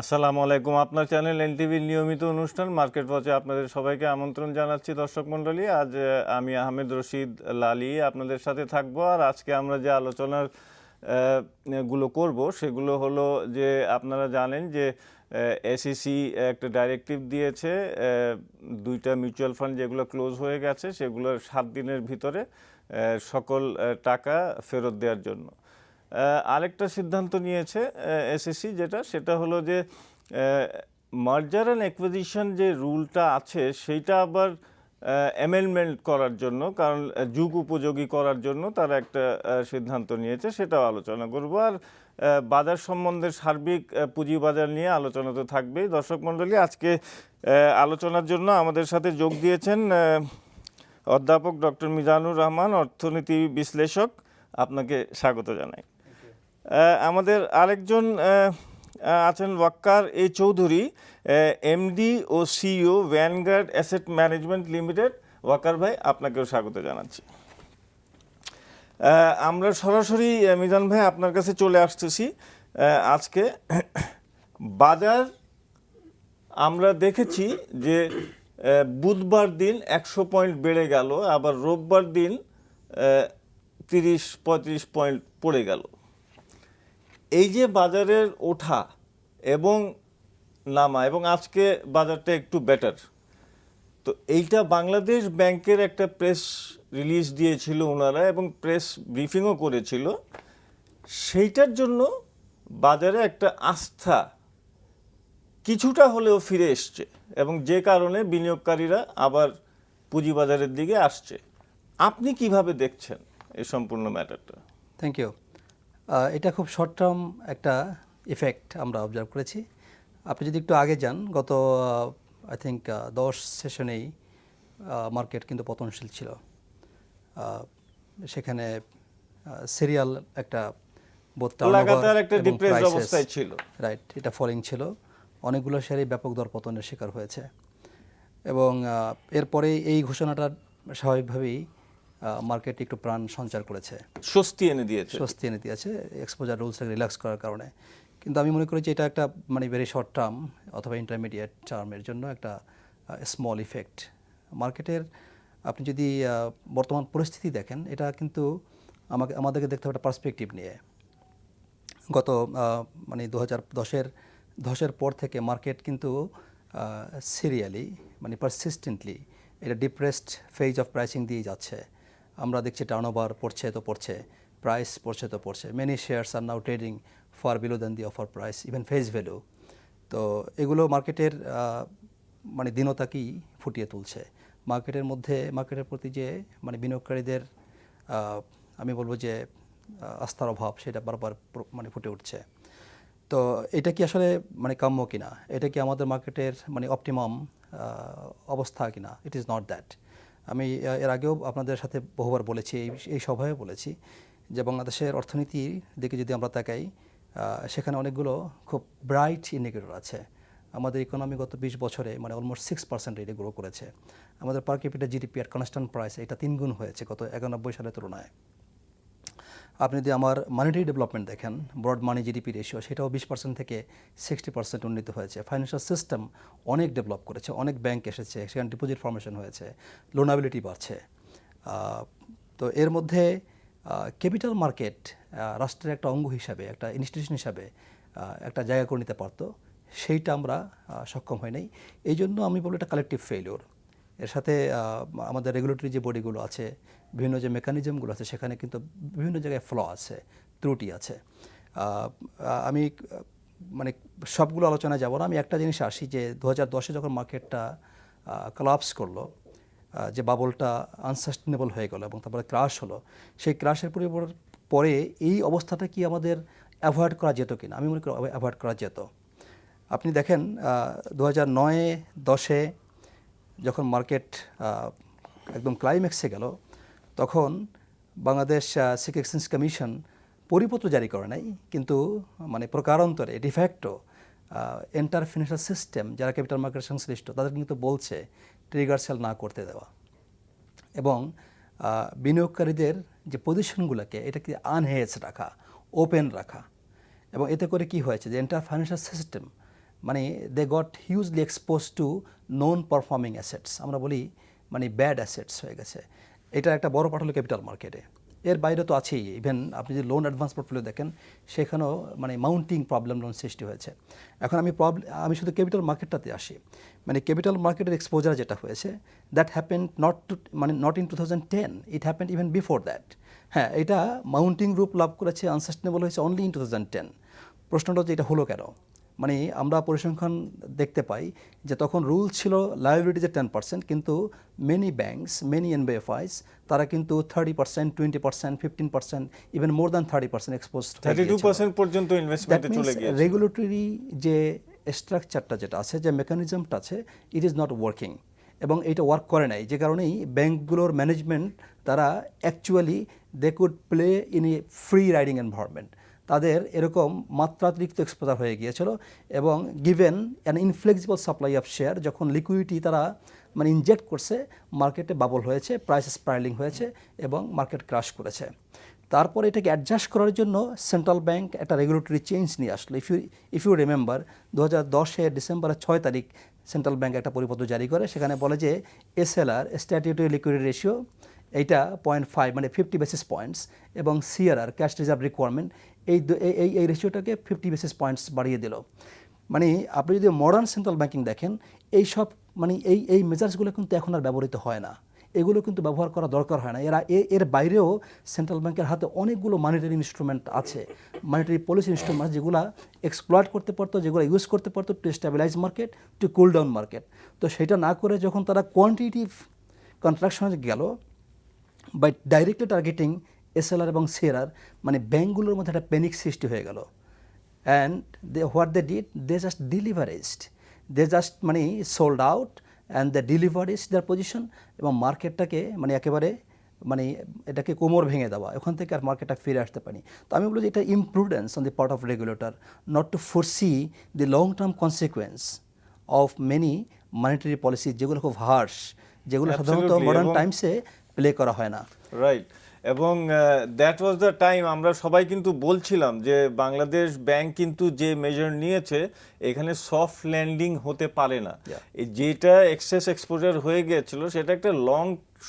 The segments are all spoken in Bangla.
আসসালামু আলাইকুম। আপনার চ্যানেল এনটিভির নিয়মিত অনুষ্ঠান মার্কেট ওয়াচে আপনাদের সবাইকে আমন্ত্রণ জানাচ্ছি দর্শক মণ্ডলী। আজ আমি আহমেদ রশিদ লালি আপনাদের সাথে থাকবো। আর আজকে আমরা যে আলোচনার গুলো করব সেগুলো হলো যে আপনারা জানেন যে এসইসি একটা ডাইরেক্টিভ দিয়েছে, দুইটা মিউচুয়াল ফান্ড যেগুলো ক্লোজ হয়ে গেছে সেগুলো 7 দিনের ভিতরে সকল টাকা ফেরত দেওয়ার জন্য। আরেকটা সিদ্ধান্ত নিয়েছে এসএসসি, সেটা হলো যে মার্জার অ্যান্ড অ্যাকুইজিশন যে রুলটা আছে সেইটা আবার অ্যামেন্ডমেন্ট করার জন্য, কারণ যুগ উপযোগী করার জন্য তারা একটা সিদ্ধান্ত নিয়েছে, সেটাও আলোচনা করব। আর বাজার সম্বন্ধে সার্বিক পুঁজিবাজার নিয়ে আলোচনা তো থাকবেই। দর্শক মণ্ডলী, আজকে আলোচনার জন্য আমাদের সাথে যোগ দিয়েছেন অধ্যাপক ডক্টর মিজানুর রহমান, অর্থনীতি বিশ্লেষক। আপনাকে স্বাগত জানাই। আমাদের আরেকজন আছেন ওয়াক্কার এ চৌধুরী, এমডি ও CEO Vanguard asset management limited. Waqar ভাই, আপনাকেও স্বাগত জানাচ্ছি। আমরা সরাসরি মিজান ভাই আপনার কাছে চলে আসতেছি। আজকে বাজার আমরা দেখেছি যে বুধবার দিন 100 পয়েন্ট বেড়ে গেল, আবার রোববার দিন 30-35 পয়েন্ট পড়ে গেল। এই যে বাজারের ওঠা এবং নামা, এবং আজকে বাজারটা একটু বেটার, তো এইটা বাংলাদেশ ব্যাংকের একটা প্রেস রিলিজ দিয়েছিল ওনারা এবং প্রেস ব্রিফিংও করেছিল। সেইটার জন্য বাজারে একটা আস্থা কিছুটা হলেও ফিরে এসছে এবং যে কারণে বিনিয়োগকারীরা আবার পুঁজিবাজারের দিকে আসছে। আপনি কিভাবে দেখছেন এই সম্পূর্ণ ম্যাটারটা? Thank you. এটা খুব শর্ট টার্ম একটা ইফেক্ট আমরা অবজার্ভ করেছি। আপনি যদি একটু আগে যান, গত আই থিঙ্ক 10 সেশনেই মার্কেট কিন্তু পতনশীল ছিল। সেখানে সিরিয়াল একটা লাগাতার একটা ডিপ্রেসড অবস্থায় ছিল, রাইট, এটা ফলিং ছিল। অনেকগুলো শেয়ারই ব্যাপক দর পতনের শিকার হয়েছে এবং এরপরে এই ঘোষণাটা স্বাভাবিকভাবেই মার্কেট একটু প্রাণ সঞ্চার করেছে, স্বস্তি এনে দিয়েছে এক্সপোজার রুলসটাকে রিল্যাক্স করার কারণে। কিন্তু আমি মনে করি যে এটা একটা ভেরি শর্ট টার্ম অথবা ইন্টারমিডিয়েট টার্মের জন্য একটা স্মল ইফেক্ট মার্কেটের। আপনি যদি বর্তমান পরিস্থিতি দেখেন, এটা কিন্তু আমাদেরকে দেখতে হবে একটা পার্সপেক্টিভ নিয়ে। গত 2010-এর পর থেকে মার্কেট কিন্তু সিরিয়ালি পারসিস্টেন্টলি এটা ডিপ্রেসড ফেজ অফ প্রাইসিং দিয়ে যাচ্ছে। আমরা দেখছি টার্নওভার পড়ছে তো পড়ছে, প্রাইস পড়ছে তো পড়ছে। Many shares are now trading far below than the offer price, even face value. তো এগুলো মার্কেটের দীনতাকেই ফুটিয়ে তুলছে। মার্কেটের প্রতি যে বিনিয়োগকারীদের আমি বলবো যে আস্থার অভাব, সেটা বারবার ফুটে উঠছে। তো এটা কি আসলে কাম্য কিনা, এটা কি আমাদের মার্কেটের অপটিমাম অবস্থা কিনা? It is not that. আমি এর আগেও আপনাদের সাথে বহুবার বলেছি, এই সভায় বলেছি যে বাংলাদেশের অর্থনীতির দিকে যদি আমরা তাকাই, সেখানে অনেকগুলো খুব ব্রাইট ইন্ডিকেটর আছে। আমাদের ইকোনমি গত 20 বছরে অলমোস্ট 6% রেটে গ্রো করেছে। আমাদের পার ক্যাপিটা জিডিপি আর কনস্ট্যান্ট প্রাইস এটা 3 গুণ হয়েছে গত 91 সালের তুলনায়। আপনি যদি আমার মানিটারি ডেভেলপমেন্ট দেখেন, ব্রড মানি জিডিপি রেশিও, সেটাও 20% থেকে 60% উন্নীত হয়েছে। ফাইন্যান্সিয়াল সিস্টেম অনেক ডেভেলপ করেছে, অনেক ব্যাংক এসেছে, সেখানে ডিপোজিট ফর্মেশন হয়েছে, লোনাবিলিটি বাড়ছে। তো এর মধ্যে ক্যাপিটাল মার্কেট রাষ্ট্রের একটা অঙ্গ হিসাবে, একটা ইনস্টিটিউশন হিসাবে একটা জায়গা করে নিতে পারতো, সেইটা আমরা সক্ষম হয় নাই। এই জন্য আমি বলবো এটা কালেকটিভ ফেইলিওর। এর সাথে আমাদের রেগুলেটরি যে বডিগুলো আছে, বিভিন্ন যে মেকানিজমগুলো আছে, সেখানে কিন্তু বিভিন্ন জায়গায় ফ্ল আছে, ত্রুটি আছে। আমি সবগুলো আলোচনায় যাব না। আমি একটা জিনিস আসি যে 2010-এ যখন মার্কেটটা কোলাপস করলো, যে বাবলটা আনসাস্টেনেবল হয়ে গেল এবং তারপরে ক্রাশ হলো, সেই ক্রাশের পরে এই অবস্থাটা কি আমাদের অ্যাভয়েড করা যেত কিনা? আমি মনে করি অ্যাভয়েড করা যেত। আপনি দেখেন 2009-10-এ যখন মার্কেট একদম ক্লাইম্যাক্সে গেল, তখন বাংলাদেশ সিকিউরিটি এক্সচেঞ্জ কমিশন পরিপত্র জারি করে নাই, কিন্তু প্রকারান্তরে ডিফ্যাক্টো এন্টার ফিনান্সিয়াল সিস্টেম যারা ক্যাপিটাল মার্কেট সংশ্লিষ্ট তাদের কিন্তু বলছে ট্রিগার সেল না করতে দেওয়া এবং বিনিয়োগকারীদের যে পজিশনগুলোকে এটাকে আনহেজ রাখা, ওপেন রাখা। এবং এতে করে কি হয়েছে যে এন্টার ফাইন্যান্সিয়াল সিস্টেম মানে they got hugely expose to non performing assets, আমরা বলি মানে ব্যাড অ্যাসেটস হয়ে গেছে। এটা একটা বড় পার্ট হলো ক্যাপিটাল মার্কেটে। এর বাইরে তো আছেই, ইভেন আপনি যদি লোন অ্যাডভান্স পোর্টফোলিও দেখেন সেখানেও মানে মাউন্টিং প্রবলেম লোন সৃষ্টি হয়েছে। এখন আমি শুধু ক্যাপিটাল মার্কেটটাতে আসি। মানে ক্যাপিটাল মার্কেটের এক্সপোজার যেটা হয়েছে, that happened not in 2010, it happened even before that. হ্যাঁ, এটা মাউন্টিং রূপ লাভ করেছে, আনসাস্টেনেবল হয়েছে অনলি ইন 2010। প্রশ্নটা হচ্ছে এটা হলো কেন? মানে আমরা পরিসংখ্যান দেখতে পাই যে তখন রুল ছিল লায়াবিলিটিজের 10%, কিন্তু মেনি ব্যাংকস, মেনি এনবিএফআইস তারা কিন্তু 30%, 20%, 15%, ইভেন মোর দ্যান 30% এক্সপোজ। 32% পর্যন্ত ইনভেস্টমেন্টে চলে গিয়েছে। রেগুলেটরি যে স্ট্রাকচারটা যেটা আছে, যে মেকানিজমটা আছে, ইট ইজ নট ওয়ার্কিং, এবং এটা ওয়ার্ক করে নাই। যে কারণেই ব্যাংকগুলোর ম্যানেজমেন্ট তারা actually they could play in a free riding environment. তাদের এরকম মাত্রাতিরিক্ত এক্সপোজার হয়ে গিয়েছিল, এবং given an inflexible supply of share, যখন লিকুইডিটি তারা মানে ইনজেক্ট করছে, মার্কেটে বাবল হয়েছে, প্রাইস স্পাইরালিং হয়েছে এবং মার্কেট ক্রাশ করেছে। তারপর এটাকে অ্যাডজাস্ট করার জন্য সেন্ট্রাল ব্যাংক একটা রেগুলেটরি চেঞ্জ নিয়ে আসলো। ইফ ইউ রিমেম্বার 2010 ডিসেম্বরের 6 তারিখ সেন্ট্রাল ব্যাংক একটা পরিপত্র জারি করে, সেখানে বলে যে এসএলআর, স্ট্যাটিউটরি লিকুইডিটি রেশিও, এইটা 0.5 মানে 50 বেসিস পয়েন্টস, এবং সিআরআর, ক্যাশ রিজার্ভ রিকোয়ারমেন্ট, এই রেশিওটাকে 50 বেসিস পয়েন্টস বাড়িয়ে দিল। মানে আপনি যদি মডার্ন সেন্ট্রাল ব্যাংকিং দেখেন, এই সব মানে এই মেজার্সগুলো কিন্তু এখন আর ব্যবহৃত হয় না, এগুলো কিন্তু ব্যবহার করা দরকার হয় না। এর বাইরেও সেন্ট্রাল ব্যাংকের হাতে অনেকগুলো মানিটারি ইনস্ট্রুমেন্ট আছে, মানিটারি পলিসি ইনস্ট্রুমেন্ট, যেগুলো এক্সপ্লয়েট করতে পারতো, যেগুলো ইউজ করতে পারতো to stabilise market, to cool down market. তো সেটা না করে যখন তারা কোয়ান্টিটিভ কন্ট্রাকশনে গেল, বাই ডাইরেক্টলি টার্গেটিং এসএলআর এবং সিআরআর, মানে ব্যাঙ্কগুলোর মধ্যে একটা প্যানিক সৃষ্টি হয়ে গেল। And what they did, they just deleveraged, they just মানে sold out and they deleverage their position, এবং মার্কেটটাকে মানে একেবারে মানে এটাকে কোমর ভেঙে দেওয়া, ওখান থেকে আর মার্কেটটা ফিরে আসতে পারি। তো আমি বলবো যে এটা imprudence on the part of regulator not to foresee the long term consequence of many monetary policy, যেগুলো খুব হার্শ, যেগুলো সাধারণত Absolutely, মডার্ন এবং টাইমসে প্লে করা হয় না। রাইট। এবং দ্যাট ওয়াজ দ্য টাইম আমরা সবাই কিন্তু বলছিলাম যে বাংলাদেশ ব্যাংক কিন্তু যে মেজার নিয়েছে, এখানে সফট ল্যান্ডিং হতে পারে না। যেটা এক্সেস এক্সপোজার হয়ে গিয়েছিল, সেটা একটা লং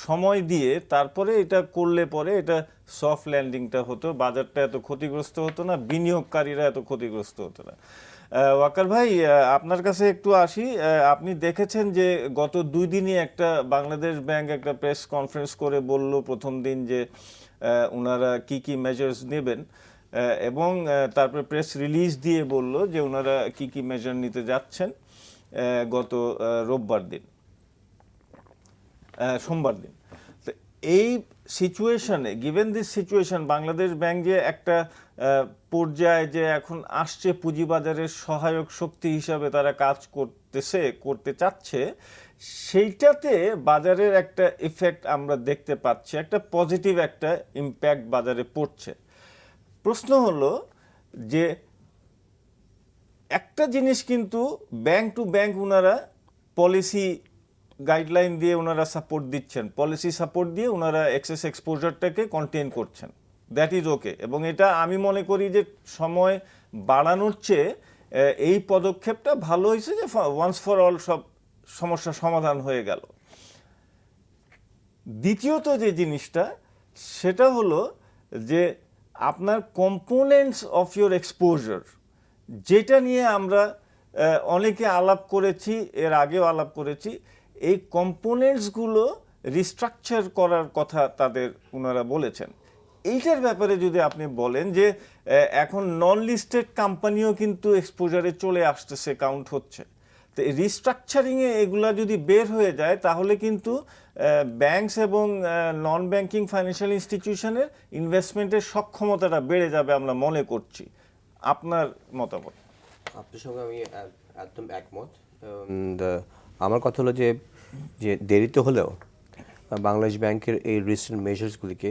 সময় দিয়ে তারপরে এটা করলে পরে এটা সফট ল্যান্ডিংটা হতো, বাজারটা এত ক্ষতিগ্রস্ত হতো না, বিনিয়োগকারীরা এত ক্ষতিগ্রস্ত হতো না। ওয়াকার ভাই, আপনার কাছে একটু আসি। আপনি দেখেছেন যে গত 2 দিনই একটা বাংলাদেশ ব্যাংক একটা প্রেস কনফারেন্স করে বলল প্রথম দিন যে ওনারা কি কি মেজার্স নেবেন, এবং তারপরে প্রেস রিলিজ দিয়ে বলল যে ওনারা কি কি মেজার নিতে যাচ্ছেন গত সোমবার দিন। তো এই সিচুয়েশনে, given this situation, Bangladesh bank যে একটা পর্যায়ে যে এখন আসছে পুঁজিবাজারের সহায়ক শক্তি হিসাবে তারা কাজ করতে চাচ্ছে, সেইটাতে বাজারের একটা ইফেক্ট আমরা দেখতে পাচ্ছি, একটা পজিটিভ একটা ইম্প্যাক্ট বাজারে পড়ছে। প্রশ্ন হলো যে একটা জিনিস কিন্তু ব্যাংক টু ব্যাংক ওনারা পলিসি গাইডলাইন দিয়ে ওনারা সাপোর্ট দিচ্ছেন, পলিসি সাপোর্ট দিয়ে ওনারা এক্সেস এক্সপোজারটাকে কন্টেইন করছেন, দ্যাট ইজ ওকে। এবং এটা আমি মনে করি যে সময় বাড়ানোর চেয়ে এই পদক্ষেপটা ভালো হয়েছে, যে ওয়ান্স ফর অল সব সমস্যা সমাধান হয়ে গেল। দ্বিতীয়ত যে জিনিসটা, সেটা হলো যে আপনার কম্পোনেন্টস অফ ইউর এক্সপোজার, যেটা নিয়ে আমরা অনেকে আলাপ করেছি, এর আগেও আলাপ করেছি, এই কম্পোনেন্টসগুলো রিস্ট্রাকচার করার কথা ওনারা বলেছেন। এইটার ব্যাপারে যদি আপনি বলেন যে এখন নন লিস্টেড কোম্পানিও কিন্তু এক্সপোজারে চলে আসতেছে, কাউন্ট হচ্ছে। তো রিস্ট্রাকচারিংয়ে এগুলা যদি বের হয়ে যায়, তাহলে কিন্তু ব্যাংকস এবং নন ব্যাংকিং ফাইন্যান্সিয়াল ইনস্টিটিউশনের ইনভেস্টমেন্টের সক্ষমতাটা বেড়ে যাবে আমরা মনে করছি। আপনার মতামত? আপনার সঙ্গে আমি একদম একমত। আমার কথা হলো যে দেরিতে হলেও বাংলাদেশ ব্যাংকের এই রিসেন্ট মেজার্সগুলিকে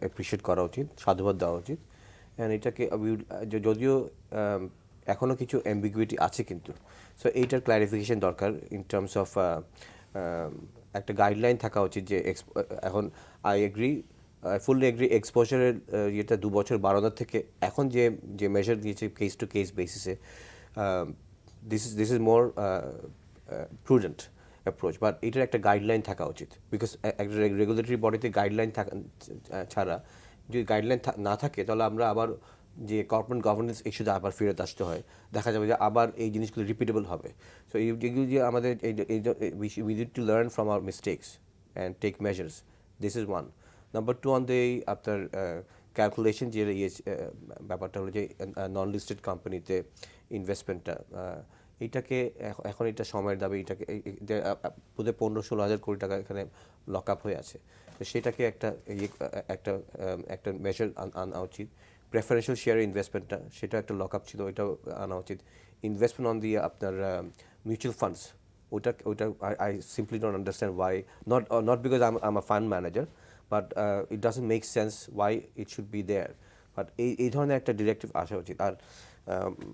অ্যাপ্রিসিয়েট করা উচিত, সাধুবাদ দেওয়া উচিত। অ্যান্ড এটাকে যদিও এখনও কিছু অ্যাম্বিগুইটি আছে, কিন্তু সো এইটার ক্ল্যারিফিকেশন দরকার ইন টার্মস অফ একটা গাইডলাইন থাকা উচিত। যে এখন আই ফুললি এগ্রি, এক্সপোজারের ইয়েটা 2 বছর বাড়ানোর থেকে এখন যে মেজার দিয়েছে কেস টু কেস বেসিসে, this is more prudent approach, but এটার একটা গাইডলাইন থাকা উচিত, বিকজ একটা রেগুলেটরি বডিতে গাইডলাইন ছাড়া যদি গাইডলাইন না থাকে তাহলে আমরা আবার যে কর্পোরেট গভর্নেন্স ইস্যুতে আবার ফেরত আসতে হয়, দেখা যাবে যে আবার এই জিনিসগুলো রিপিটেবল হবে। সো এইগুলো যে আমাদের we need to learn from our mistakes and take measures, this is one. Number two, on the আপনার ক্যালকুলেশন যে ব্যাপারটা হলো যে নন লিস্টেড কোম্পানিতে ইনভেস্টমেন্টটা, এইটাকে এখন এটা সময়ের দাবি, এটাকে বোধহয় 15-16 হাজার কোটি টাকা এখানে লক আপ হয়ে আছে। তো সেটাকে একটা মেজার আনা উচিত। প্রেফারেন্সিয়াল শেয়ার ইনভেস্টমেন্টটা, সেটা একটা লক আপ ছিল, ওইটাও আনা উচিত। ইনভেস্টমেন্ট অন দি আপনার মিউচুয়াল ফান্ডস, ওইটা I simply don't understand why, not because I am a fund manager, but it doesn't make sense why it should be there. But এই ধরনের একটা ডিরেক্টিভ আসা উচিত। আর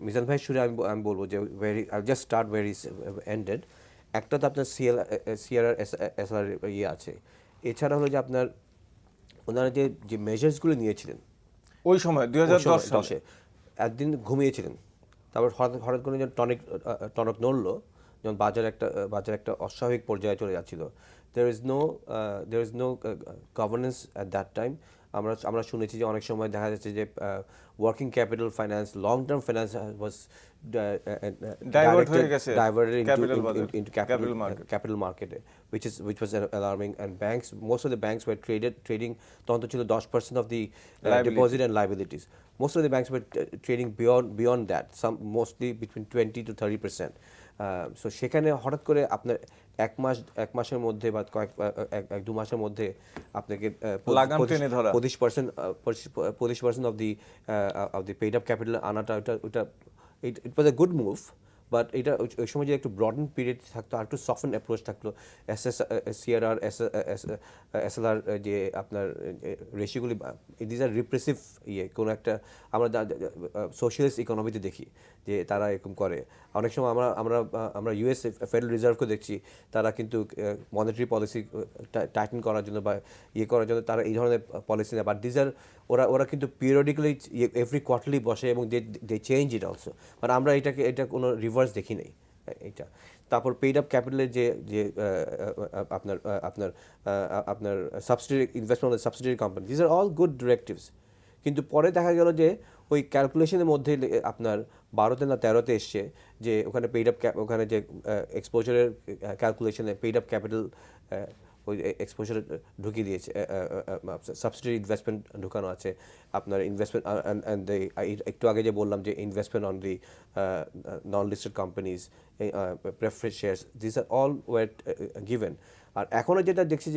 মিজান ভাই শুরু আমি বলবো যে I just start very ended. একটা তো আপনার সিআরআর এসআর ইয়ে আছে, এছাড়া হলো যে আপনার ওনারা যে মেজার্সগুলো নিয়েছিলেন ওই সময় 2010 একদিন ঘুমিয়েছিলেন, তারপর হঠাৎ করে যখন টনক নড়লো, যখন বাজার একটা অস্বাভাবিক পর্যায়ে চলে যাচ্ছিল, there is no governance at that time. আমরা শুনেছি যে অনেক সময় দেখা যাচ্ছে যে working capital finance, long term finance was diverted into capital market, which was alarming, and most of the banks were trading তখন তো ছিল 10% of the deposit and liabilities. Most of the banks were trading beyond that, mostly between 20 to 30%. So সেখানে হঠাৎ করে আপনার এক মাসের মধ্যে বা দু মাসের মধ্যে আপনাকে 25% of the paid up capital আনাটা, ওটা it was a good move, but এটা ওই সময় যে একটু ব্রডেন পিরিয়ড থাকতো, আর একটু সফট অ্যাপ্রোচ থাকলো, সিআরআর এসএলআর যে আপনার রেশিওগুলি, দিজ আর রিপ্রেসিভ কোনো একটা আমরা সোশ্যালিস্ট ইকোনমিতে দেখি যে তারা এরকম করে। অনেক সময় আমরা ইউএস ফেডারেল রিজার্ভকে দেখছি, তারা কিন্তু মনিটারি পলিসি টাইটেন করার জন্য বা করার জন্য তারা এই ধরনের পলিসি নেয়, বাট দিজ আর ওরা কিন্তু পিরিয়ডিক্যালি এভরি কোয়ার্টারলি বসে এবং they change it also. But আমরা এটা কোনো রিভার্স দেখি নাই এইটা। তারপর পেইড আপ ক্যাপিটালের যে আপনার subsidiary investment subsidiary company, these are all good directives. কিন্তু পরে দেখা গেল যে ওই ক্যালকুলেশনের মধ্যে আপনার 12তে না 13তে এসছে যে ওখানে পেইড আপ ওখানে যে এক্সপোজারের ক্যালকুলেশনে পেইড আপ ক্যাপিটাল ওই এক্সপোজার ঢুকিয়ে দিয়েছে, সাবসিডারি ইনভেস্টমেন্ট ঢুকানো আছে আপনার ইনভেস্টমেন্ট অ্যান্ড একটু আগে যে বললাম যে investment on the non listed companies, preference shares, this are all were given. আর এখনও যেটা দেখছি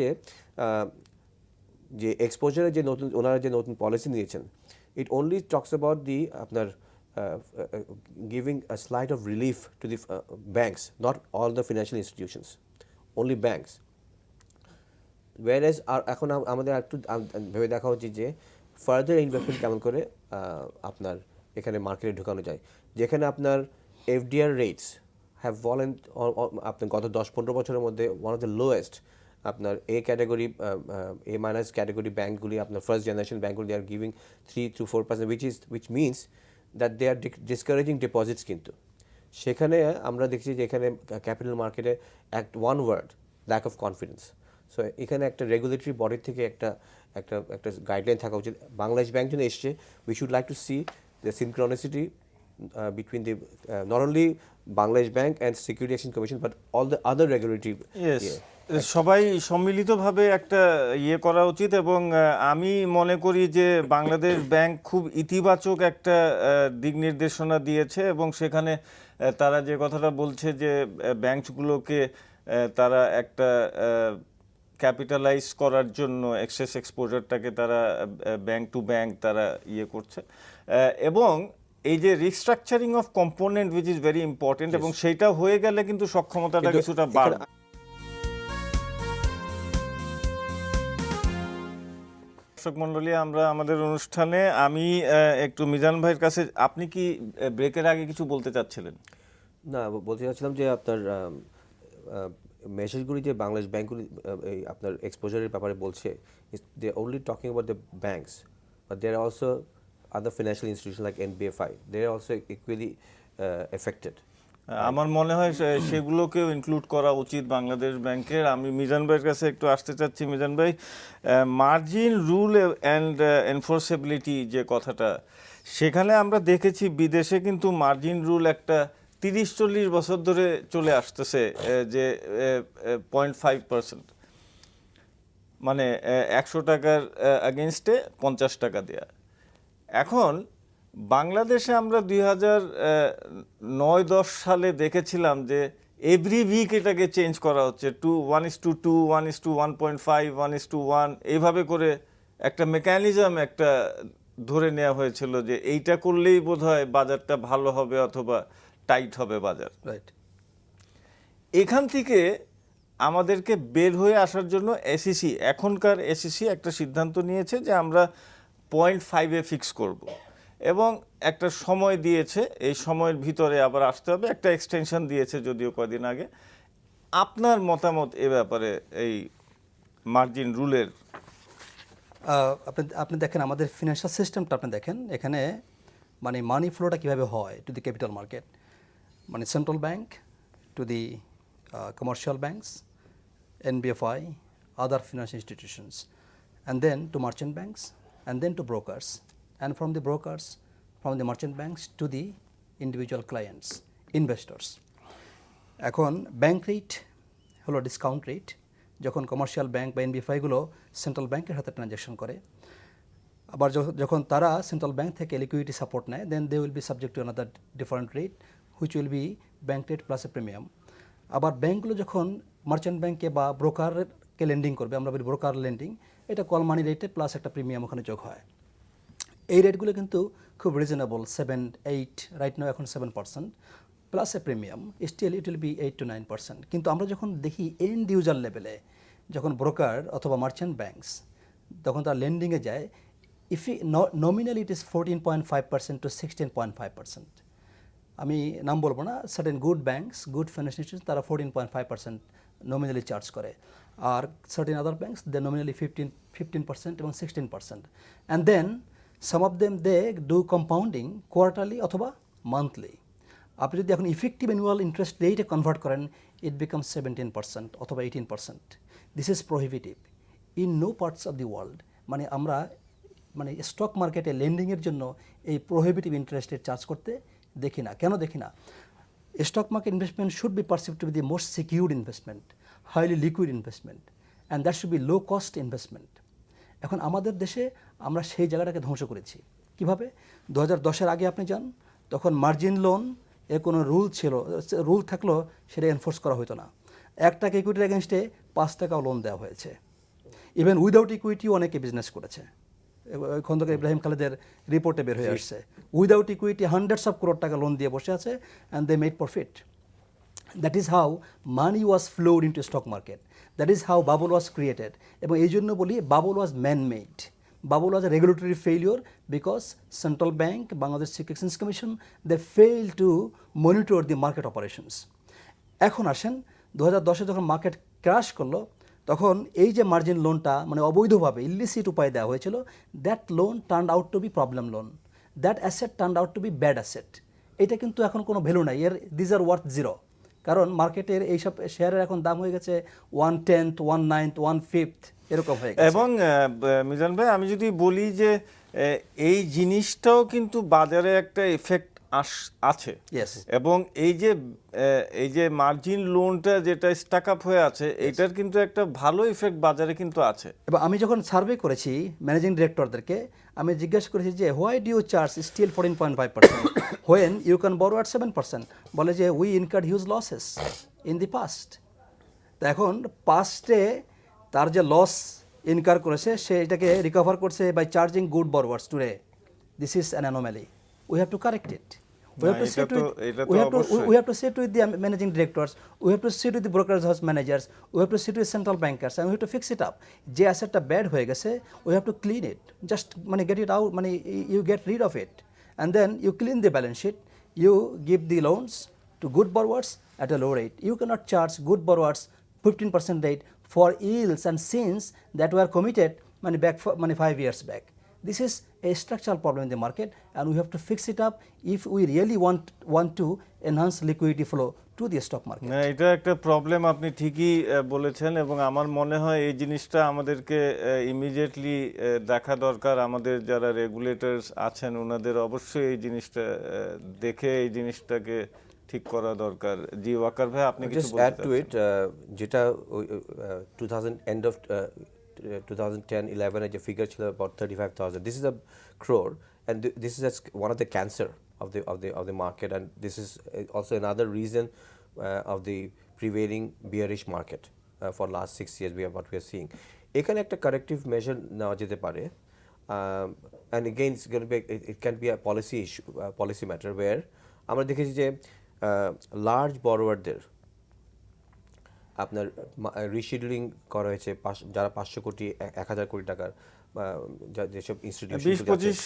যে এক্সপোজারের ওনারা যে নতুন পলিসি নিয়েছেন, it only talks about the আপনার giving a slight of relief to the banks, not all the financial institutions, only banks. Whereas এখন আমাদের একটু ভেবে দেখা উচিত যে ফার্দার ইনভেস্টমেন্ট কেমন করে আপনার এখানে মার্কেটে ঢোকানো যায়, যেখানে আপনার এফডিআর রেটস হ্যাভ ফলেন আপনার গত 10-15 বছরের মধ্যে ওয়ান অফ দ্য লোয়েস্ট। আপনার A category A minus category ব্যাঙ্কগুলি আপনার ফার্স্ট জেনারেশন ব্যাঙ্কগুলি they are giving 3-4%, which means that they are discouraging deposits। কিন্তু সেখানে আমরা দেখছি যে এখানে ক্যাপিটাল মার্কেটে one word, lack of confidence. So এখানে একটা রেগুলেটরি বডির থেকে একটা গাইডলাইন থাকা উচিত। বাংলাদেশ ব্যাংক যখন এসছে, we should like to see the synchronicity between the not only Bangladesh Bank and Security Exchange Commission but all the other regulatory সবাই সম্মিলিতভাবে একটা করা উচিত। এবং আমি মনে করি যে বাংলাদেশ ব্যাংক খুব ইতিবাচক একটা দিক নির্দেশনা দিয়েছে, এবং সেখানে তারা যে কথাটা বলছে যে ব্যাংকগুলোকে তারা একটা ক্যাপিটালাইজ করার জন্য এক্সেস এক্সপোজারটাকে তারা ব্যাংক টু ব্যাংক তারা করছে, এবং এই যে restructuring of component which is very important, এবং সেইটা হয়ে গেলে কিন্তু সক্ষমতাটা কিছুটা বাড়বে। দর্শক মণ্ডলী, আমরা আমাদের অনুষ্ঠানে আমি একটু মিজান ভাইয়ের কাছে, আপনি কি ব্রেকের আগে কিছু বলতে চাচ্ছিলেন? না, বলতে চাচ্ছিলাম যে আপনার মেসেজগুলি যে বাংলাদেশ ব্যাংকগুলি আপনার এক্সপোজারের ব্যাপারে বলছে, they only talking about the banks, but they are also other financial institutions like NBFI, they are also equally affected. আমার মনে হয় সেগুলোকেও ইনক্লুড করা উচিত বাংলাদেশ ব্যাংকের। আমি মিজান ভাইয়ের কাছে একটু আসতে চাচ্ছি। মিজান ভাই, মার্জিন রুল অ্যান্ড এনফোর্সেবিলিটি যে কথাটা, সেখানে আমরা দেখেছি বিদেশে কিন্তু মার্জিন রুল একটা 30-40 বছর ধরে চলে আসতেছে, যে 0.5%, মানে 100 টাকার এগেনস্টে 50 টাকা দেয়া। এখন বাংলাদেশে আমরা 2009-10 সালে দেখেছিলাম যে এভরি উইক এটাকে চেঞ্জ করা হচ্ছে, 1:2, 1:1.5, 1:1, এইভাবে করে একটা মেকানিজম একটা ধরে নেওয়া হয়েছিল যে এইটা করলেই বোধহয় বাজারটা ভালো হবে অথবা টাইট হবে বাজার। রাইট। এখান থেকে আমাদেরকে বের হয়ে আসার জন্য এসইসি, এখনকার এসইসি একটা সিদ্ধান্ত নিয়েছে যে আমরা 0.5-এ ফিক্স করব এবং একটা সময় দিয়েছে, এই সময়ের ভিতরে আবার আসতে হবে, একটা এক্সটেনশন দিয়েছে যদিও কদিন আগে। আপনার মতামত এ ব্যাপারে এই মার্জিন রুলের? আপনি দেখেন আমাদের ফিনান্সিয়াল সিস্টেমটা, আপনি দেখেন এখানে মানে মানি ফ্লোটা কীভাবে হয় টু দি ক্যাপিটাল মার্কেট, মানে central bank to the commercial banks, NBFI, other financial institutions, and then to merchant banks, and then to brokers, and from the brokers, from the merchant banks to the individual clients, investors. এখন ব্যাংক রেট হলো ডিসকাউন্ট রেট, যখন কমার্শিয়াল ব্যাংক বা NBFI-গুলো সেন্ট্রাল ব্যাংকের হাতে ট্রানজ্যাকশন করে। আবার যখন তারা সেন্ট্রাল ব্যাংক থেকে লিকুইডিটি সাপোর্ট নেয়, then they will be subject to another different rate which will be bank rate plus a premium. আবার ব্যাংকগুলো যখন মার্চেন্ট ব্যাংকে বা ব্রোকারকে লেন্ডিং করবে, আমরা বলি ব্রোকার লেন্ডিং, এটা কল মানি রেটে প্লাস একটা প্রিমিয়াম ওখানে যোগ হয়। এই রেটগুলো কিন্তু খুব রিজনেবল, 7-8, রাইট নাও এখন 7% plus a premium, still it will be 8 to 9%। কিন্তু আমরা যখন দেখি এন্ড ইউজার লেভেলে, যখন ব্রোকার অথবা মার্চেন্ট ব্যাংকস তখন তারা লেন্ডিংয়ে যায়, ইফ নমিনালি ইট ইস 14.5% to 16.5%। আমি নাম বলবো না, certain good banks, good financial institution, তারা 14.5% নমিনালি চার্জ করে, আর সার্টেন আদার ব্যাংকস দে নমিনালি 15% এবং 16%, and then some of them they do compounding quarterly অথবা মান্থলি। আপনি যদি এখন ইফেক্টিভ অ্যানুয়াল ইন্টারেস্ট রেটে কনভার্ট করেন, ইট বিকাম 17% অথবা 18%। This is prohibitive in no parts of the world. মানে আমরা মানে স্টক মার্কেটে লেন্ডিংয়ের জন্য এই প্রহিবিটিভ ইন্টারেস্ট রেট চার্জ করতে দেখি না। কেন দেখি না? Stock market investment should be perceived to be the most secured investment, highly liquid investment, and that should be low cost investment. এখন আমাদের দেশে আমরা সেই জায়গাটাকে ধ্বংস করেছি। কিভাবে? 2010-এর আগে আপনি যান, তখন মার্জিন লোন এর কোনো রুল থাকলেও সেটা এনফোর্স করা হতো না। 1 টাকা ইকুইটির এগেনস্টে 5 টাকাও লোন দেওয়া হয়েছে। ইভেন উইদাউট ইকুইটিও অনেকে বিজনেস করেছে। খন্দকার ইব্রাহিম খালেদের রিপোর্টে বের হয়ে আসছে, without equity hundreds of crore টাকা লোন দিয়ে বসে আছে, and they made profit. That is how money was flowed into stock market, that is how bubble was created. এবং এই জন্য বলি bubble was man made, bubble was a regulatory failure, because central bank, Bangladesh security exchange commission, they fail to monitor the market operations. এখন আসেন 2010-এ যখন মার্কেট ক্র্যাশ করলো, তখন এই যে মার্জিন লোনটা মানে অবৈধভাবে ইলিসিট উপায়ে দেওয়া হয়েছিল, that loan turn out to B problem loan, that asset turn out to B bad asset. এটা কিন্তু এখন কোনো ভ্যালু নাই, এর দিজ আর ওয়ার্থ জিরো। কারণ মার্কেটের এইসব শেয়ারের এখন দাম হয়ে গেছে 1/10, 1/9, 1/5 এরকম হয়ে গেছে। এবং মিজান ভাই, আমি যদি বলি যে এই জিনিসটাও কিন্তু বাজারে একটা এফেক্ট আছে। Yes. এবং এই যে মার্জিন লোনটা যেটা স্টাক আপ হয়ে আছে, এটার কিন্তু একটা ভালো ইফেক্ট বাজারে কিন্তু আছে। এবং আমি যখন সার্ভে করেছি ম্যানেজিং ডিরেক্টরদেরকে, আমি জিজ্ঞেস করেছি যে why do you charge still 14.5% when you can borrow at 7%? বলে যে we incurred huge losses in the past. তো এখন পাস্টে তার যে লস ইনকার করেছে সে এটাকে রিকভার করছে by charging good borrowers today. This is an anomaly, we have to correct it. We have to sit with the managing directors, we have to sit with the brokers house managers, we have to sit with central bankers, and we have to fix it up. যে assetটা bad হয়ে গেছে, we have to clean it, just মানে get it out, মানে you get rid of it, and then you clean the balance sheet, you give the loans to good borrowers at a low rate. You cannot charge good borrowers 15% rate for yields and sins that were committed money back for 5 years back. This is a structural problem in the market, and we have to fix it up if we really want to enhance liquidity flow to the stock market. না, এটা একটা প্রবলেম, আপনি ঠিকই বলেছেন, এবং আমার মনে হয় এই জিনিসটা আমাদেরকে ইমিডিয়েটলি দেখা দরকার। আমাদের যারা রেগুলেটরস আছেন ওনাদের অবশ্যই এই জিনিসটা দেখে এই জিনিসটাকে ঠিক করা দরকার। জি ওয়াকার ভাই, আপনি কিছু Just বলতে add to it, যেটা 2000 end of 2010-11 এর যে ফিগার ছিল about 35,000, this is a crore, and this is one of the cancer of the market, and this is also another reason of the prevailing bearish market for last 6 years. What we are seeing, এখানে একটা corrective measure নেওয়া যেতে পারে, and again it's going to be, it can be a policy issue, policy matter, where আমরা দেখেছি যে লার্জ বড়োয়ারদের আপনার রিশিডিউলিং করা হয়েছে, যারা 500 কোটি 1000 কোটি টাকার যেসব ইনস্টিটিউশন 20-25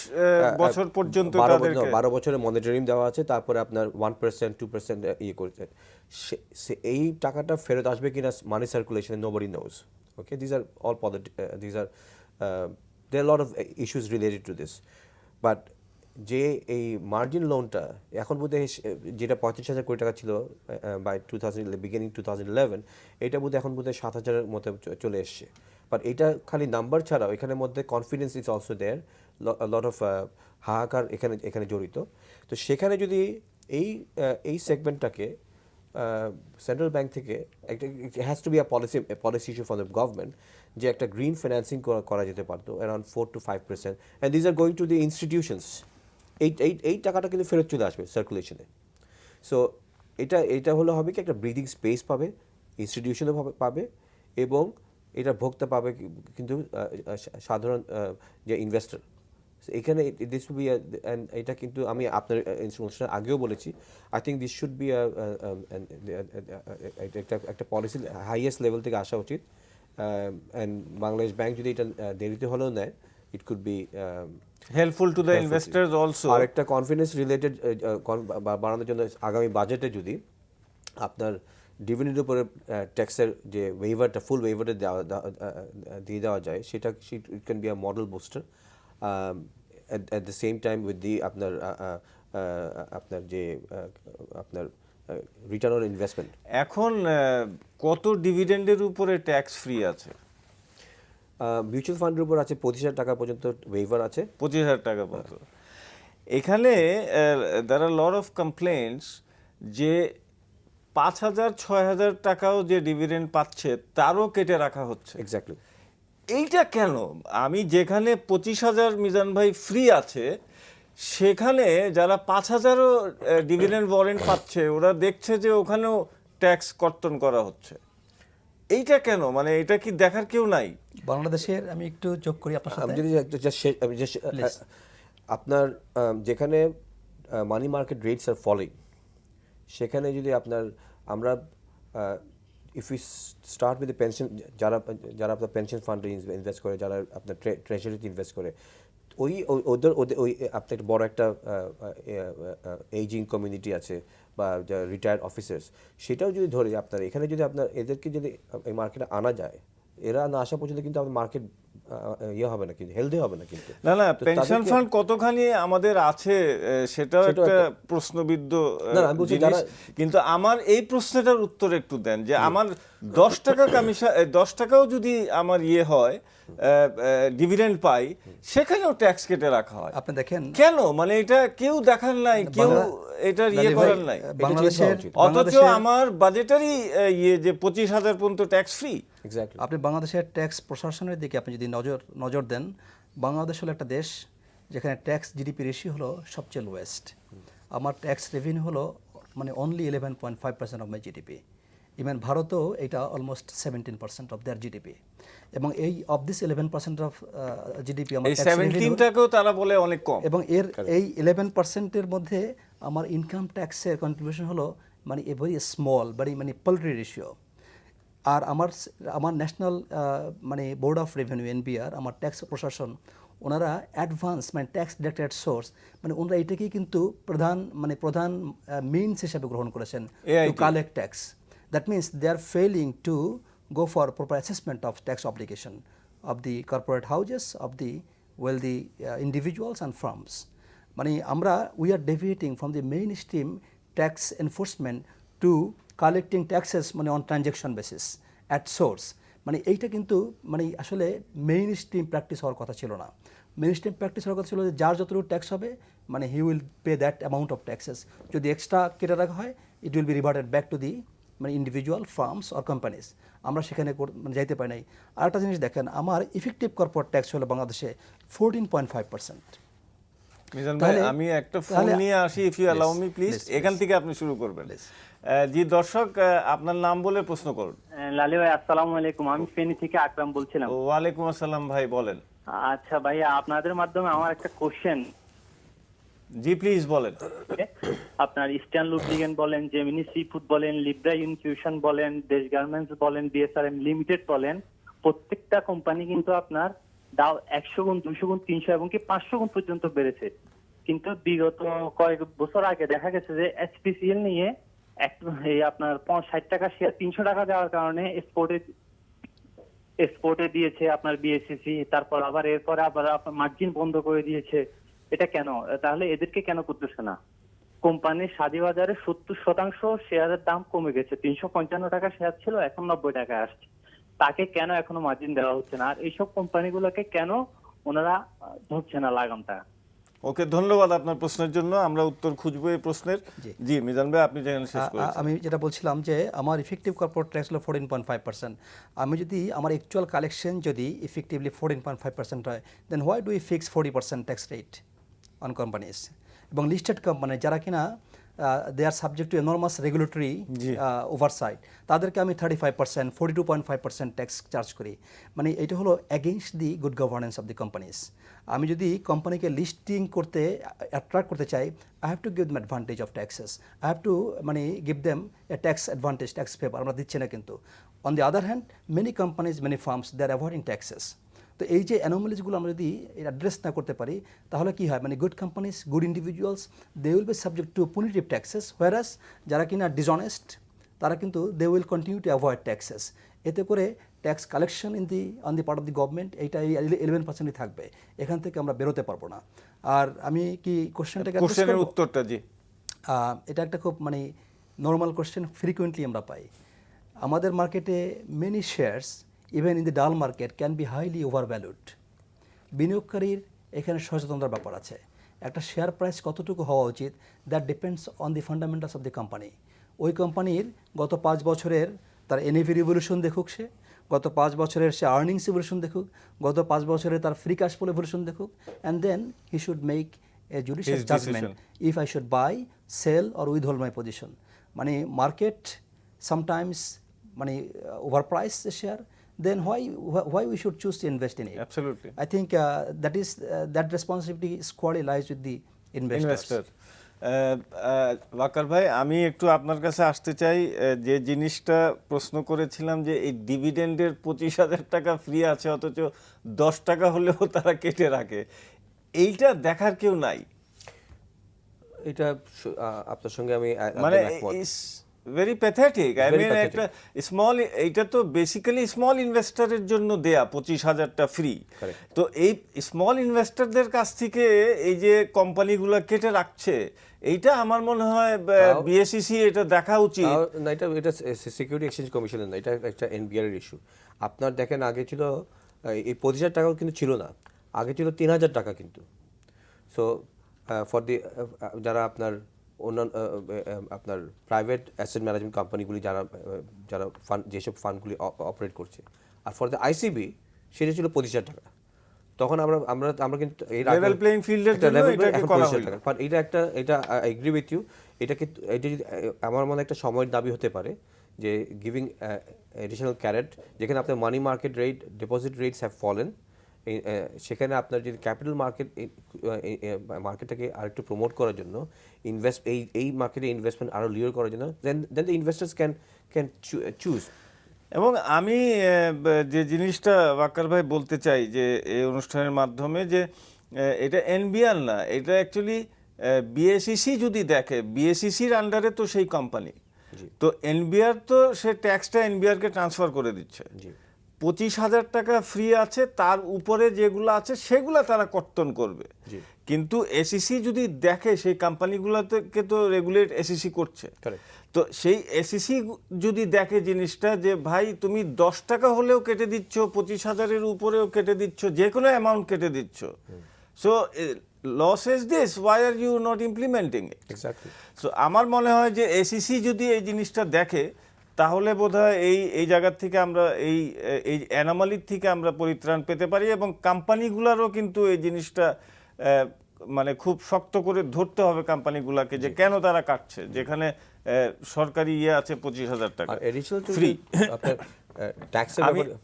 বছর পর্যন্ত 12 বছরের মনিটরিং দেওয়া আছে, তারপরে আপনার 1% 2% ইয়ে করেছে, এই টাকাটা ফেরত আসবে কিনা মানি সার্কুলেশনে nobody knows. Okay, this are all this are there are lot of issues related to this, but যে এই মার্জিন লোনটা এখন বোধহয় যেটা 35,000 কোটি টাকা ছিল বাই 2011, এটা বোধহয় এখন বোধহয় 7,000-এর মতো চলে এসছে। বাট এটা খালি নাম্বার ছাড়াও এখানের মধ্যে confidence is also there, lot of হাহাকার এখানে জড়িত। তো সেখানে যদি এই সেগমেন্টটাকে সেন্ট্রাল ব্যাংক থেকে একটা, it has to be a policy issue for the government, যে একটা গ্রিন ফাইন্যান্সিং করা যেতে পারতো around 4 to 5%, and this are going to the institutions. এই টাকাটা কিন্তু ফেরত চলে আসবে সার্কুলেশনে। সো এটা হলে হবে কি, একটা ব্রিদিং স্পেস পাবে, ইনস্টিটিউশনও পাবে, এবং এটা ভোক্তা পাবে কিন্তু সাধারণ যে ইনভেস্টর। এখানে দিস উইল বি, এটা কিন্তু আমি আপনার অনুষ্ঠানের আগেও বলেছি, I think this should be একটা পলিসি হাইয়েস্ট লেভেল থেকে আসা উচিত, অ্যান্ড বাংলাদেশ ব্যাংক যদি এটা দেরিতে হলেও নেয়, it could be helpful to the investors also. আর একটা কনফিডেন্স রিলেটেড বাড়ানোর জন্য আগামী বাজেটে যদি আপনার ডিভিডেন্ডের উপরে ট্যাক্সের যে ওয়েভারটা, ফুল ওয়েভারটা দিয়ে দেওয়া যায়, সেটা it can be a model booster at the same time with the আপনার যে আপনার রিটার্ন অন ইনভেস্টমেন্ট। এখন কত ডিভিডেন্ডের উপরে ট্যাক্স ফ্রি আছে? মিউচুয়াল ফান্ডের উপর আছে 25,000 টাকা পর্যন্ত ওয়েভার আছে, 25,000 টাকা পর্যন্ত। এখানে there are lot of complaints যে 5,000 6,000 টাকাও যে ডিভিডেন্ড পাচ্ছে তারও কেটে রাখা হচ্ছে। এক্স্যাক্টলি। এইটা কেন? আমি যেখানে 25,000 মিজান ভাই ফ্রি আছে, সেখানে যারা 5,000ও ডিভিডেন্ড ওয়ারেন্ট পাচ্ছে, ওরা দেখছে যে ওখানেও ট্যাক্স কর্তন করা হচ্ছে। এইটা কেন? মানে এটা কি দেখার কেউ নাই? বাংলাদেশের আমি একটু যোগ করি আপনার সাথে, আমি যদি আপনার যেখানে money market rates are falling, সেখানে যদি আমরা if you start with pension, যারা আপনার পেনশন ফান্ডে ইনভেস্ট করে, যারা আপনার ট্রেজারিতে ইনভেস্ট করে, ওদের আপনার একটা বড় একটা এইজিং কমিউনিটি আছে বা রিটায়ার্ড অফিসার্স, সেটাও যদি ধরে আপনার এখানে যদি এদেরকে যদি এই মার্কেটে আনা যায়, এরা না আসা পর্যন্ত কিন্তু আমাদের মার্কেট ইয়ে হবে না, কিন্তু হেলদি হবে না। কিন্তু না পেনশন ফান্ড কতখানি আমাদের আছে সেটাও একটা প্রশ্নবিদ্ধ জিনিস। কিন্তু আমার এই প্রশ্নটার উত্তর একটু দেন, যে আমার 10 টাকা কমিশন, 10 টাকাও যদি আমার ইয়ে হয়, ডিভিডেন্ড পাই, সেখানেও ট্যাক্স কেটে রাখা হয়। আপনি দেখেন কেন? মানে এটা কেউ দেখার নাই, কেউ এটা ইয়ে করার নাই। অথচ আমার বাজেটারি ইয়ে যে 25,000 পর্যন্ত ট্যাক্স ফ্রি। এক্স্যাক্টলি। আপনি বাংলাদেশের ট্যাক্স প্রশাসনের দিকে আপনি যদি নজর দেন, বাংলাদেশ হলো একটা দেশ যেখানে ট্যাক্স জিডিপি রেশিও হলো সবচেয়ে লোয়েস্ট। আমার ট্যাক্স রেভিনিউ হলো মানে only 11.5% of my GDP. Even ভারতও এটা অলমোস্ট 17% অফ দেয়ার জিডিপি। এবং এই অফ দিস 11% অফ জিডিপি আমার 17টাকেও তারা বলে অনেক কম। এবং এই 11%-এর মধ্যে আমার ইনকাম ট্যাক্সের কন্ট্রিবিউশন হলো মানে এ ভেরি স্মল, মানে পালট্রি রেশিও। আর আমার ন্যাশনাল মানে বোর্ড অফ রেভিনিউ এনবিআর, আমার ট্যাক্স প্রশাসন, ওনারা অ্যাডভান্স মানে ট্যাক্স ডিডাক্টেড সোর্স, মানে ওনারা এটাকেই কিন্তু প্রধান মিনস হিসেবে গ্রহণ করেছেন to collect tax. That means they are failing to go for proper assessment of tax obligation of the corporate houses, of the wealthy individuals and firms. মানে আমরা we are deviating from the mainstream tax enforcement to collecting taxes মানে on transaction basis at source. মানে এইটা কিন্তু মানে আসলে mainstream practice হওয়ার কথা ছিল না। mainstream practice হওয়ার কথা ছিল যে যার যতটুকু ট্যাক্স হবে মানে he will pay that amount of taxes. যদি এক্সট্রা কেটে রাখা হয় it will be reverted back to the মানে ইন্ডিভিজুয়াল ফার্মস অর কোম্পানিজ। আমরা সেখানে মানে যাইতে পারি নাই। আরেকটা জিনিস দেখেন, আমার ইফেক্টিভ কর্পোরেট ট্যাক্স হলো বাংলাদেশে 14.5%। মিজান ভাই, আমি একটা ফোন নিয়ে আসি, if you allow me please. এখান থেকে আপনি শুরু করবেন। জি দর্শক, আপনার নাম বলে প্রশ্ন করুন। লালি ভাই আসসালামু আলাইকুম, আমি ফেনী থেকে আকরাম বলছিলাম। ওয়ালাইকুম আসসালাম ভাই, বলেন। আচ্ছা ভাইয়া, আপনাদের মাধ্যমে আমার একটা কোশ্চেন। জি প্লিজ বলেন। আপনার ইস্টার্ন লুব্রিকেন বলেন, জেমিনি সি ফুড বলেন, লিব্রা ইনফিউশন বলেন, দেশ গার্মেন্টস বলেন, বিএসআরএম লিমিটেড বলেন, প্রত্যেকটা কোম্পানি কিন্তু আপনার দাও 100 গুণ, 200 গুণ, 300 এবং কি 500 গুণ পর্যন্ত বেড়েছে। কিন্তু বিগত কয়েক বছর আগে দেখা গেছে যে এইচপিসিএল নিয়ে এই আপনার 60 টাকা শেয়ার 300 টাকা দেওয়ার কারণে এক্সপোর্টে দিয়েছে আপনার বিএসসিসি, তারপর আবার এরপরে আবার আপনার মার্জিন বন্ধ করে দিয়েছে। এটা কেন? তাহলে এদেরকে কেন করতেছে না? কোম্পানির স্বাধীবাজারে 70% শেয়ারের দাম কমে গেছে, 355 টাকা শেয়ার ছিল, এখন 90 টাকা আসছে। তাকে কেন এখনো মার্জিন দেওয়া হচ্ছে না? আর এইসব কোম্পানিগুলোকে কেন ওনারা ধরছে না লাগামটা? ওকে, ধন্যবাদ আপনার প্রশ্নের জন্য। আমরা উত্তর খুঁজবো এই প্রশ্নের। জি মিজান ভাই, আপনি যেখানে শেষ করেছেন। আমি যেটা বলছিলাম যে আমার ইফেক্টিভ কর্পোরেট ট্যাক্স হলো 14.5%। আমি যদি আমার অ্যাকচুয়াল কালেকশন যদি ইফেক্টিভলি 14.5% হয়, then why do we fix 40% tax rate on companies? এবং লিস্টেড কোম্পানি যারা কিনা they are subject to enormous regulatory oversight, তাদেরকে আমি 35%, 42.5% ট্যাক্স চার্জ করি। মানে এটা হলো against the good governance of the companies. আমি যদি কোম্পানিকে লিস্টিং করতে অ্যাট্রাক্ট করতে চাই, I have to give them advantage of taxes, I have to মানে give them a tax advantage, tax favour. আমরা দিচ্ছি না কিন্তু। On the other hand many companies, many firms they are avoiding taxes. তো এই যে অ্যানোমালিজগুলো আমরা যদি অ্যাড্রেস না করতে পারি, তাহলে কি হয়? মানে good companies, good individuals, they will be subject to punitive taxes, whereas যারা কিনা ডিসঅনেস্ট তারা কিন্তু they will continue to avoid taxes. এতে করে tax collection on the part of the government এইটা 11%ই থাকবে। এখান থেকে আমরা বেরোতে পারবো না। আর আমি কি কোশ্চেনের উত্তরটা? জি, এটা একটা খুব মানে নর্মাল কোশ্চেন, ফ্রিকুয়েন্টলি আমরা পাই। আমাদের মার্কেটে many shares even in the dull market can be highly overvalued. বিনিয়োগকারীর এখানে সচেতনতার ব্যাপার আছে। একটা শেয়ার প্রাইস কতটুকু হওয়া উচিত, that depends on the fundamentals of the company. ওই কোম্পানির গত 5 বছরের তার এনএভি রিভলিউশন দেখুক, সে গত 5 বছরের সে আর্নিংস রিভলিউশন দেখুক, গত 5 বছরের তার ফ্রি ক্যাশ ফ্লো রিভলিউশন দেখুক, and then he should make a judicious judgement if I should buy, sell or withhold my position. মানে মার্কেট সামটাইমস মানে over price the share, then why we should choose to invest in it? Absolutely. I think that responsibility squarely lies with the investor. Waqar ভাই, আমি একটু আপনার কাছে আসতে চাই। যে জিনিসটা প্রশ্ন করেছিলাম যে এই ডিভিডেন্ডের 25,000 টাকা ফ্রি আছে, অথচ 10 টাকা হলেও তারা কেটে রাখে, এইটা দেখার কেউ নাই। এটা আপনার সঙ্গে আমি মানে ভেরি প্যাথেটিক। আই মিন একটা স্মল, এইটা তো বেসিক্যালি স্মল ইনভেস্টরের জন্য দেয়া 25,000টা ফ্রি। তো এই স্মল ইনভেস্টরদের কাছ থেকে এই যে কোম্পানিগুলো কেটে রাখছে, এইটা আমার মনে হয় বিএসইসি এটা দেখা উচিত। না, এটা সিকিউরিটি এক্সচেঞ্জ কমিশনের না, এটা একটা এনবিআর এর ইস্যু। আপনার দেখেন আগে ছিল এই 25,000 টাকাও কিন্তু ছিল না, আগে ছিল 3,000 টাকা কিন্তু। সো ফর দি যারা আপনার অন্যান্য আপনার প্রাইভেট অ্যাসেট ম্যানেজমেন্ট কোম্পানিগুলি যারা ফান্ড, যেসব ফান্ডগুলি অপারেট করছে, আর ফর দ্য আইসিবি সেটা ছিল 25,000 টাকা। তখন আমরা কিন্তু লেভেল প্লেইং ফিল্ডের জন্য এটাকে করা হলো। বাট এটা আই এগ্রি উইথ ইউ। এটা যদি আমার মনে একটা সময়ের দাবি হতে পারে যে গিভিং এডিশনাল ক্যারেট, যেখানে আপনার money market rate, deposit rates have fallen, সেখানে আপনার যদি ক্যাপিটাল মার্কেটটাকে আরেকটু প্রমোট করার জন্য এই মার্কেটে ইনভেস্টমেন্ট আরো লিওর করার জন্য দেন দ্য ইনভেস্টার্স ক্যান চুজ। এবং আমি যে জিনিসটা ওয়াকার ভাই বলতে চাই যে এই অনুষ্ঠানের মাধ্যমে, যে এটা এনবিআর না, এটা অ্যাকচুয়ালি বিএসইসি যদি দেখে, বিএসইসির আন্ডারে তো সেই কোম্পানি, তো এনবিআর তো সে ট্যাক্সটা এনবিআরকে ট্রান্সফার করে দিচ্ছে। 25,000 টাকা ফ্রি আছে, তার উপরে যেগুলো আছে সেগুলো তারা কর্তন করবে। কিন্তু এসিসি যদি দেখে সেই কোম্পানিগুলোকে তো রেগুলেট এসিসি করছে, তো সেই এসিসি যদি দেখে জিনিসটা যে ভাই তুমি 10 টাকা হলেও কেটে দিচ্ছ, 25,000-এর উপরেও কেটে দিচ্ছ, যে কোনো অ্যামাউন্ট কেটে দিচ্ছ, so law says this, why are you not implementing it? Exactly. So আমার মনে হয় যে এসিসি যদি এই জিনিসটা দেখে তাহলে বোধহয় এই জায়গার থেকে আমরা এই অ্যানোমালির থেকে আমরা পরিত্রাণ পেতে পারি, এবং কোম্পানিগুলোরও কিন্তু এই জিনিসটা মানে খুব শক্ত করে ধরতে হবে কোম্পানিগুলোকে যে কেন তারা কাটছে, যেখানে সরকারি ইয়ে আছে 25,000 টাকা ফ্রি। আপনার ট্যাক্সের আমি ব্যাপারে,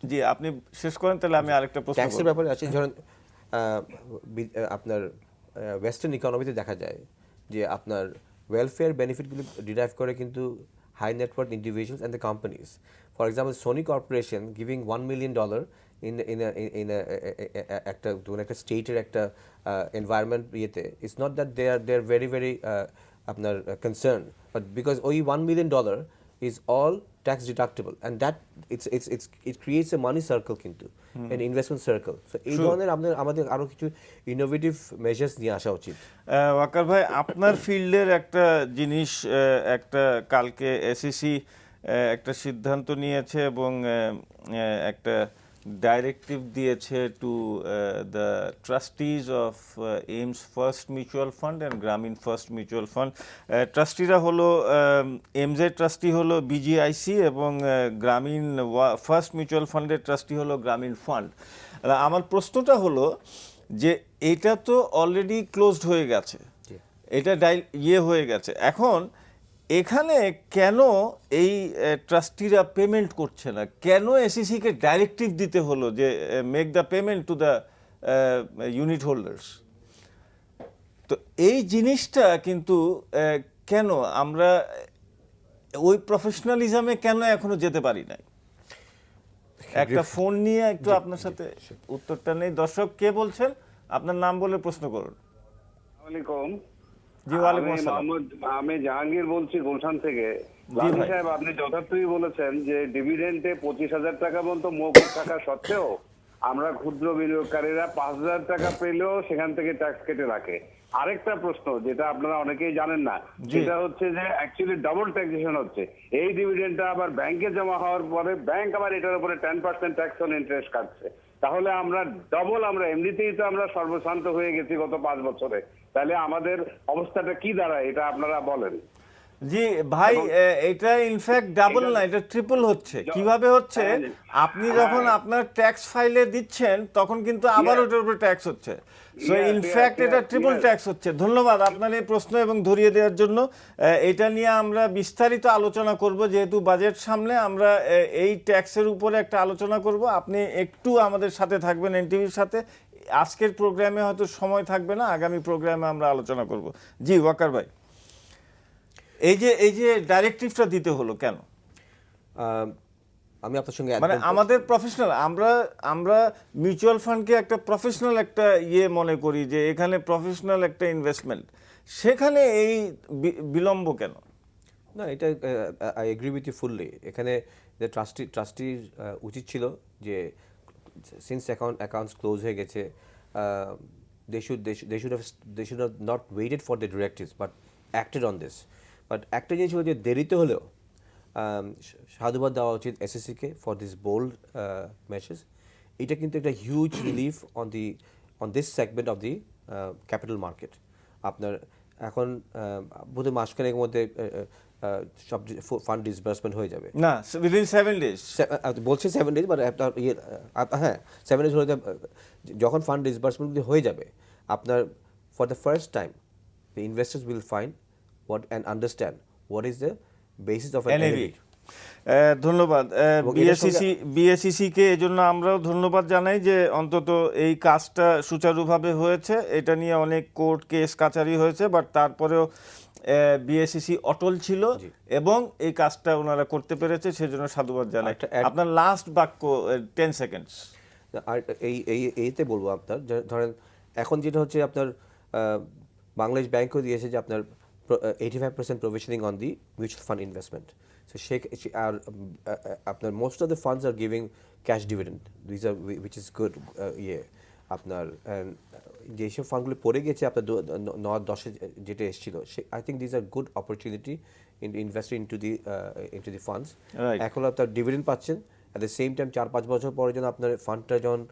জি আপনি শেষ করেন তাহলে আমি আরেকটা প্রশ্ন ট্যাক্সের করব। ব্যাপারে আছে। ধরেন আপনার ওয়েস্টার্ন ইকোনমিতে দেখা যায় যে আপনার ওয়েলফেয়ার বেনিফিটগুলি ডিরাইভ করে কিন্তু high net worth individuals and the companies. For example Sony corporation giving $1 million in একটা স্টেটের একটা এনভায়রনমেন্ট ইয়েতে, it's not that they are very very আপনার কনসার্ন, বাট বিকজ ওই $1 million is all tax deductible, and that it creates a money circle কিন্তু, an investment circle. So এই ধরনের আমাদের আরো কিছু ইনোভেটিভ মেজার্স নিয়ে আসা উচিত। ওয়াকার ভাই, আপনার ফিল্ডের একটা জিনিস, একটা কালকে এসিসি একটা সিদ্ধান্ত নিয়েছে এবং একটা ডাইরেক্টিভ দিয়েছে to the trustees of AIMS first mutual fund and Grameen first mutual fund. ট্রাস্টিরা হলো এইমসের ট্রাস্টি হলো বিজিআইসি এবং গ্রামীণ ফার্স্ট মিউচুয়াল ফান্ডের ট্রাস্টি হলো গ্রামীণ ফান্ড। আমার প্রশ্নটা হলো যে এটা তো অলরেডি ক্লোজড হয়ে গেছে, এটা হয়ে গেছে, এখন এখানে কেন এই ট্রাস্টিরা পেমেন্ট করছে না? কেন এসিসিকে ডাইরেক্টিভ দিতে হলো যে make the payment to the unit holders? তো এই জিনিসটা কিন্তু কেন আমরা ওই প্রফেশনালিজমে কেন এখনো যেতে পারি নাই? একটা ফোন নিয়ে একটু আপনার সাথে উত্তরটা নেই। দর্শক কে বলছেন? আপনার নাম বলে প্রশ্ন করুন। জি ওয়ালাইকুম আসসালাম। আমি জাহাঙ্গীর বলছি গুলশান থেকে। লালু সাহেব, আপনি যথার্থই বলেছেন যে ডিভিডেন্ডে 25,000 টাকা পর্যন্ত মৌকুব থাকা সত্ত্বেও আমরা ক্ষুদ্র বিনিয়োগকারীরা 5,000 টাকা পেলেও সেখান থেকে ট্যাক্স কেটে রাখে। আরেকটা প্রশ্ন যেটা আপনারা অনেকেই জানেন না, সেটা হচ্ছে যে অ্যাকচুয়ালি ডাবল ট্যাক্সেশন হচ্ছে। এই ডিভিডেন্ডটা আবার ব্যাংকে জমা হওয়ার পরে ব্যাংক আবার এটার উপরে 10% ট্যাক্স অন ইন্টারেস্ট কাটছে। তাহলে আমরা আমরা এমনিতেই তো আমরা সর্বশান্ত হয়ে গেছি গত 5 বছরে, তাহলে আমাদের অবস্থাটা কি দাঁড়ায় এটা আপনারা বলেন। জি ভাই, এটা ইনফ্যাক্ট ডাবল না, এটা ট্রিপল হচ্ছে। কিভাবে হচ্ছে? আপনি যখন আপনার ট্যাক্স ফাইলে দিচ্ছেন তখন কিন্তু আবার ওটার উপরে ট্যাক্স হচ্ছে। সো ইনফ্যাক্ট এটা ট্রিপল ট্যাক্স হচ্ছে। ধন্যবাদ আপনার এই প্রশ্ন এবং ধরিয়ে দেওয়ার জন্য। এটা নিয়ে আমরা বিস্তারিত আলোচনা করব, যেহেতু বাজেট সামনে আমরা এই ট্যাক্সের উপরে একটা আলোচনা করব। আপনি একটু আমাদের সাথে থাকবেন এনটিভির সাথে। আজকের প্রোগ্রামে হয়তো সময় থাকবে না, আগামী প্রোগ্রামে আমরা আলোচনা করব। জি ওয়াকার ভাই, এই যে ডাইরেক্টিভটা দিতে হলো কেন? আমি আপনার সঙ্গে মানে আমাদের প্রফেশনাল, আমরা মিউচুয়াল ফান্ডকে একটা প্রফেশনাল একটা মনে করি যে এখানে প্রফেশনাল একটা ইনভেস্টমেন্ট, সেখানে এই বিলম্ব কেন? না, এটা I agree with you fully. এখানে যে ট্রাস্টির উচিত ছিল যে সিন্স অ্যাকাউন্টস ক্লোজ হয়ে গেছে, they should have not waited for the directives but acted on this. But একটা জিনিস হলো যে দেরিতে হলেও সাধুবাদ দেওয়া উচিত এসএসসিকে ফর দিস বোল্ড মেজার্স। এটা কিন্তু একটা huge relief on this segment of the capital market. আপনার এখন বোধহয় মাসখানেকের মধ্যে সব ফান্ড ডিসবার্সমেন্ট হয়ে যাবে। না, উইদিন 7 days বলছে 7 days, বাট হ্যাঁ 7 days হলে যখন ফান্ড ডিসবার্সমেন্ট হয়ে যাবে, আপনার for the first time the investors will find what and understand what is the basis of an NAV. ধন্যবাদ বিএসইসি কে। এজন্য আমরাও ধন্যবাদ জানাই যে অন্তত এই কাজটা সুচারুভাবে হয়েছে। এটা নিয়ে অনেক কোর্ট কেস কাচারি হয়েছে, বাট তারপরেও বিএসইসি অটল ছিল এবং এই কাজটা ওনারা করতে পেরেছে, সেজন্য সাধুবাদ জানাই। আপনার লাস্ট বাক্য 10 সেকেন্ডস। আর এইতে বলবো আপনার, ধরেন এখন যেটা হচ্ছে আপনার বাংলাদেশ ব্যাংকও দিয়েছে যে আপনার 85% provisioning on the mutual fund investment. So আপনার most of the funds are giving cash dividend. These are which is good. আপনার যেসব ফান্ডগুলো পড়ে গেছে আপনার 9-10 যেটা এসেছিল, I think these are good opportunity in investing into the funds. Right. এখন আপনার ডিভিডেন্ড পাচ্ছেন, at the same time 4-5 বছর পরে যখন আপনার ফান্ডটা যখন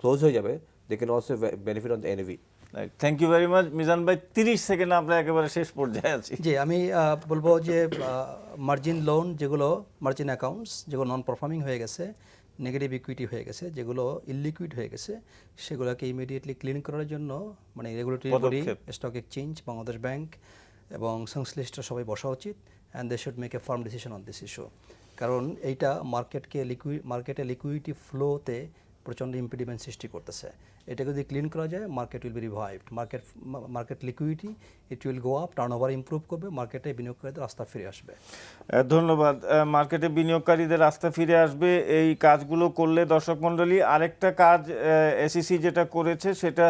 ক্লোজ হয়ে যাবে, they can also benefit on the NAV. Thank you very much Mizan ভাই। 30 সেকেন্ড আমরা একেবারে শেষ পর্যায়ে আছি। জি, আমি বলবো যে মার্জিন লোন যেগুলো, মার্জিন অ্যাকাউন্টস যেগুলো নন পারফর্মিং হয়ে গেছে, নেগেটিভ ইকুইটি হয়ে গেছে, যেগুলো ইলিকুইড হয়ে গেছে, সেগুলোকে ইমিডিয়েটলি ক্লিন করার জন্য মানে regulatory body, stock exchange, Bangladesh bank এবং সংশ্লিষ্ট সবাই বসা উচিত, and they should make a firm decision on this issue. কারণ এইটা মার্কেটে লিকুইডিটি ফ্লোতে প্রচণ্ড ইম্পিডিমেন্ট সৃষ্টি করতেছে। এটা যদি ক্লিন করা যায়, market will be revived, market liquidity it will go up, turnover improve করবে, মার্কেটে বিনিয়োগকারীদের রাস্তা ফিরে আসবে। ধন্যবাদ। মার্কেটে বিনিয়োগকারীদের রাস্তা ফিরে আসবে এই কাজগুলো করলে। দর্শক মণ্ডলী, আরেকটা কাজ এসইসি যেটা করেছে সেটা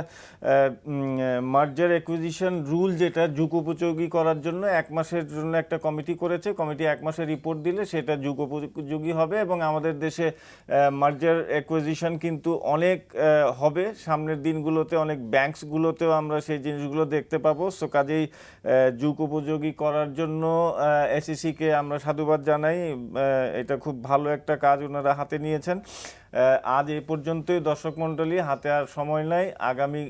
মার্জার অ্যাকুইজিশন রুল যেটা যুগোপযোগী করার জন্য 1 মাসের জন্য একটা কমিটি করেছে। কমিটি 1 মাসের রিপোর্ট দিলে সেটা যুগোপযোগী হবে এবং আমাদের দেশে মার্জার অ্যাকুইজিশন কিন্তু অনেক হবে সামনের দিনগুলোতে, অনেক ব্যাংকসগুলোতেও আমরা সেই জিনিসগুলো দেখতে পাবো। সো কাজেই যুগ উপযোগী করার জন্য এসইসিকে আমরা সাধুবাদ জানাই। এটা খুব ভালো একটা কাজ ওনারা হাতে নিয়েছেন। আজ এই পর্যন্তই দর্শক মণ্ডলী, হাতে আর সময় নাই। আগামী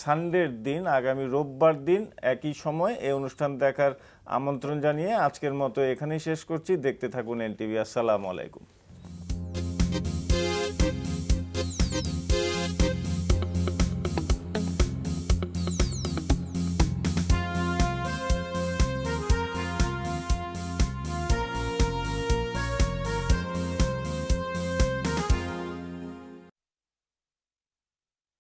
সানডের দিন, আগামী রোববার দিন একই সময় এই অনুষ্ঠান দেখার আমন্ত্রণ জানিয়ে আজকের মতো এখানেই শেষ করছি। দেখতে থাকুন এনটিভি। আসসালামু আলাইকুম।